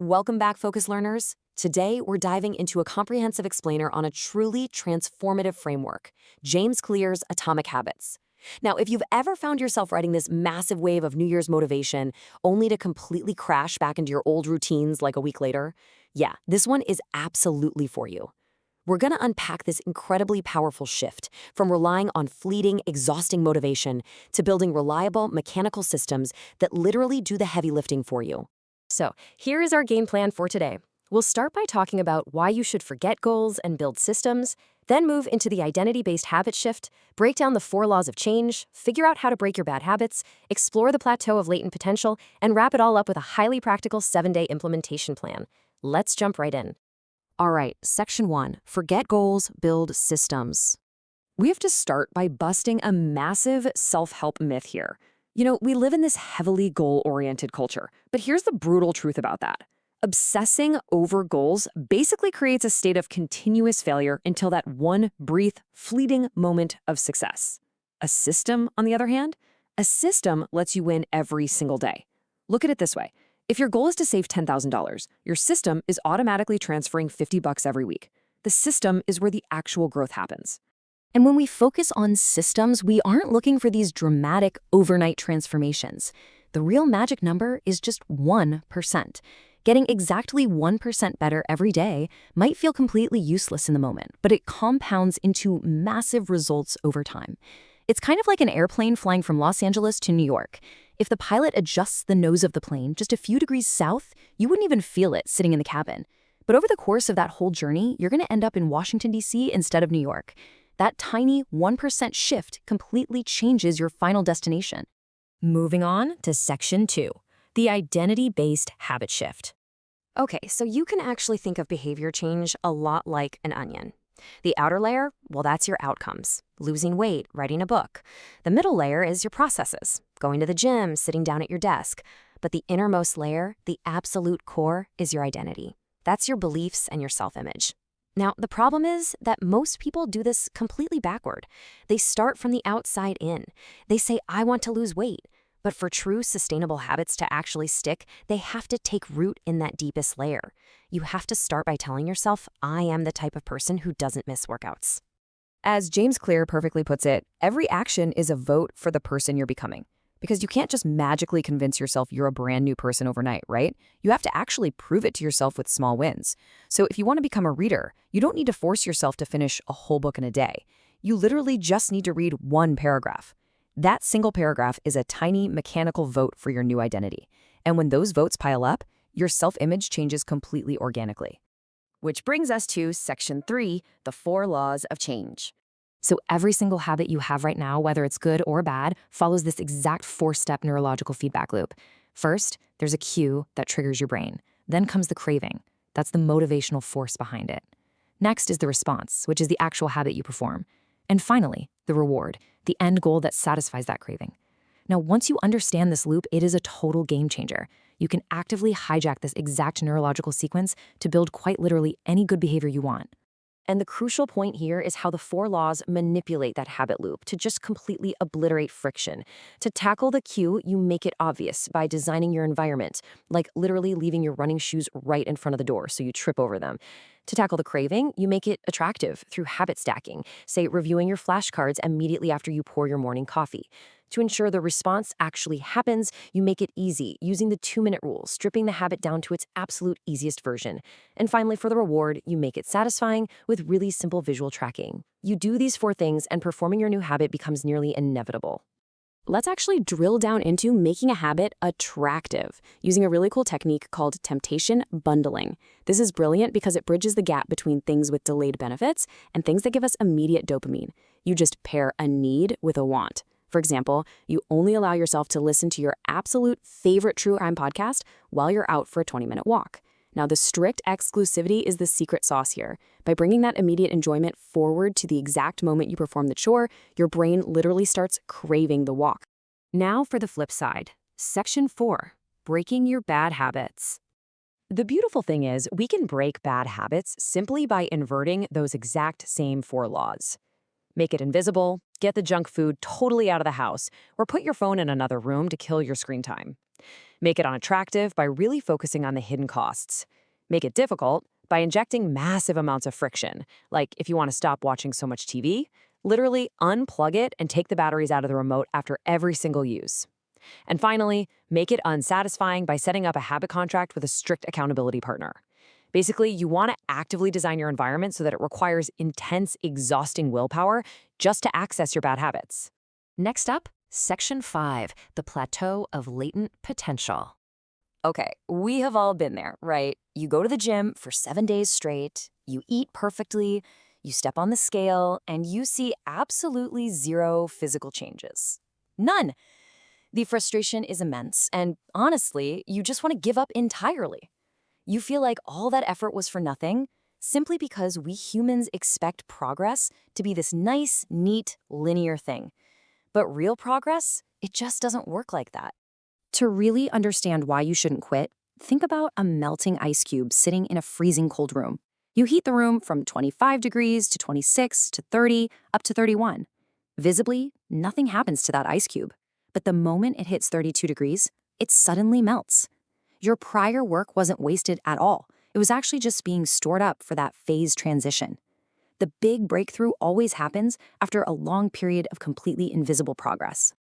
Welcome back, Focus Learners. Today, we're diving into a comprehensive explainer on a truly transformative framework, James Clear's Atomic Habits. Now, if you've ever found yourself riding this massive wave of New Year's motivation only to completely crash back into your old routines like a week later, yeah, this one is absolutely for you. We're going to unpack this incredibly powerful shift from relying on fleeting, exhausting motivation to building reliable, mechanical systems that literally do the heavy lifting for you. So, here is our game plan for today. We'll start by talking about why you should forget goals and build systems, then move into the identity-based habit shift, break down the 4 laws of change, figure out how to break your bad habits, explore the plateau of latent potential, and wrap it all up with a highly practical 7-day implementation plan. Let's jump right in. All right, Section 1, forget goals, build systems. We have to start by busting a massive self-help myth here. We live in this heavily goal-oriented culture, but here's the brutal truth about that. Obsessing over goals basically creates a state of continuous failure until that one brief, fleeting moment of success. A system, on the other hand, a system lets you win every single day. Look at it this way. If your goal is to save $10,000, your system is automatically transferring $50 every week. The system is where the actual growth happens. And when we focus on systems, we aren't looking for these dramatic overnight transformations. The real magic number is just 1%. Getting exactly 1% better every day might feel completely useless in the moment, but it compounds into massive results over time. It's kind of like an airplane flying from Los Angeles to New York. If the pilot adjusts the nose of the plane just a few degrees south, you wouldn't even feel it sitting in the cabin. But over the course of that whole journey, you're going to end up in Washington, D.C. instead of New York. That tiny 1% shift completely changes your final destination. Moving on to Section 2, the identity-based habit shift. Okay, so you can actually think of behavior change a lot like an onion. The outer layer, well, that's your outcomes. Losing weight, writing a book. The middle layer is your processes. Going to the gym, sitting down at your desk. But the innermost layer, the absolute core, is your identity. That's your beliefs and your self-image. Now, the problem is that most people do this completely backward. They start from the outside in. They say, I want to lose weight. But for true sustainable habits to actually stick, they have to take root in that deepest layer. You have to start by telling yourself, I am the type of person who doesn't miss workouts. As James Clear perfectly puts it, every action is a vote for the person you're becoming. Because you can't just magically convince yourself you're a brand new person overnight, right? You have to actually prove it to yourself with small wins. So if you want to become a reader, you don't need to force yourself to finish a whole book in a day. You literally just need to read one paragraph. That single paragraph is a tiny mechanical vote for your new identity. And when those votes pile up, your self-image changes completely organically. Which brings us to Section 3, the 4 laws of change. So every single habit you have right now, whether it's good or bad, follows this exact 4-step neurological feedback loop. First, there's a cue that triggers your brain. Then comes the craving. That's the motivational force behind it. Next is the response, which is the actual habit you perform. And finally, the reward, the end goal that satisfies that craving. Now, once you understand this loop, it is a total game changer. You can actively hijack this exact neurological sequence to build quite literally any good behavior you want. And the crucial point here is how the 4 laws manipulate that habit loop to just completely obliterate friction. To tackle the cue, you make it obvious by designing your environment, like literally leaving your running shoes right in front of the door so you trip over them. To tackle the craving, you make it attractive through habit stacking, say reviewing your flashcards immediately after you pour your morning coffee. To ensure the response actually happens, you make it easy, using the 2-minute rule, stripping the habit down to its absolute easiest version. And finally, for the reward, you make it satisfying with really simple visual tracking. You do these 4 things, and performing your new habit becomes nearly inevitable. Let's actually drill down into making a habit attractive, using a really cool technique called temptation bundling. This is brilliant because it bridges the gap between things with delayed benefits and things that give us immediate dopamine. You just pair a need with a want. For example, you only allow yourself to listen to your absolute favorite true crime podcast while you're out for a 20-minute walk. Now, the strict exclusivity is the secret sauce here. By bringing that immediate enjoyment forward to the exact moment you perform the chore, your brain literally starts craving the walk. Now for the flip side. Section 4, breaking your bad habits. The beautiful thing is, we can break bad habits simply by inverting those exact same 4 laws. Make it invisible, get the junk food totally out of the house, or put your phone in another room to kill your screen time. Make it unattractive by really focusing on the hidden costs. Make it difficult by injecting massive amounts of friction. Like if you want to stop watching so much TV, literally unplug it and take the batteries out of the remote after every single use. And finally, make it unsatisfying by setting up a habit contract with a strict accountability partner. Basically, you want to actively design your environment so that it requires intense, exhausting willpower just to access your bad habits. Next up, Section 5, the plateau of latent potential. Okay, we have all been there, right? You go to the gym for 7 days straight, you eat perfectly, you step on the scale, and you see absolutely zero physical changes. None. The frustration is immense, and honestly, you just want to give up entirely. You feel like all that effort was for nothing, simply because we humans expect progress to be this nice, neat, linear thing. But real progress, it just doesn't work like that. To really understand why you shouldn't quit, think about a melting ice cube sitting in a freezing cold room. You heat the room from 25 degrees to 26 to 30 up to 31. Visibly, nothing happens to that ice cube. But the moment it hits 32 degrees, it suddenly melts. Your prior work wasn't wasted at all. It was actually just being stored up for that phase transition. The big breakthrough always happens after a long period of completely invisible progress.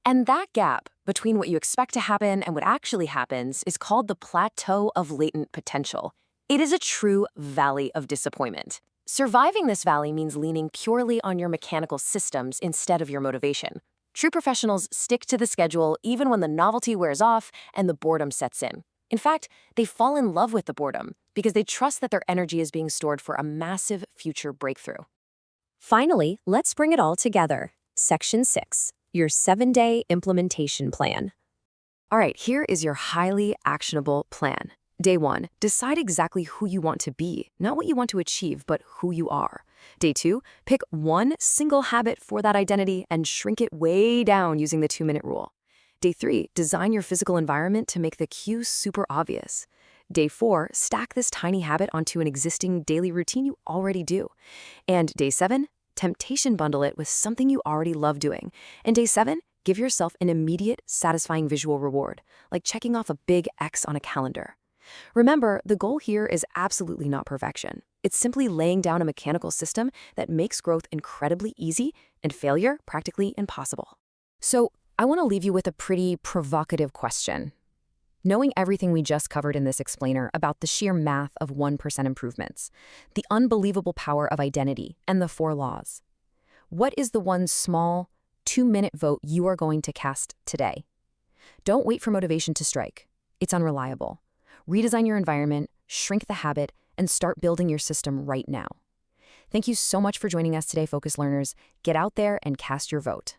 And that gap between what you expect to happen and what actually happens is called the plateau of latent potential. It is a true valley of disappointment. Surviving this valley means leaning purely on your mechanical systems instead of your motivation. True professionals stick to the schedule even when the novelty wears off and the boredom sets in. In fact, they fall in love with the boredom because they trust that their energy is being stored for a massive future breakthrough. Finally, let's bring it all together. Section 6, your 7-day implementation plan. All right, here is your highly actionable plan. Day 1, decide exactly who you want to be, not what you want to achieve, but who you are. Day 2, pick one single habit for that identity and shrink it way down using the 2-minute rule. Day 3, design your physical environment to make the cues super obvious. Day 4, stack this tiny habit onto an existing daily routine you already do. And Day 7, temptation bundle it with something you already love doing. And Day 7, give yourself an immediate, satisfying visual reward, like checking off a big X on a calendar. Remember, the goal here is absolutely not perfection. It's simply laying down a mechanical system that makes growth incredibly easy and failure practically impossible. So, I want to leave you with a pretty provocative question. Knowing everything we just covered in this explainer about the sheer math of 1% improvements, the unbelievable power of identity, and the 4 laws, what is the one small, 2-minute vote you are going to cast today? Don't wait for motivation to strike. It's unreliable. Redesign your environment, shrink the habit, and start building your system right now. Thank you so much for joining us today, Focus Learners. Get out there and cast your vote.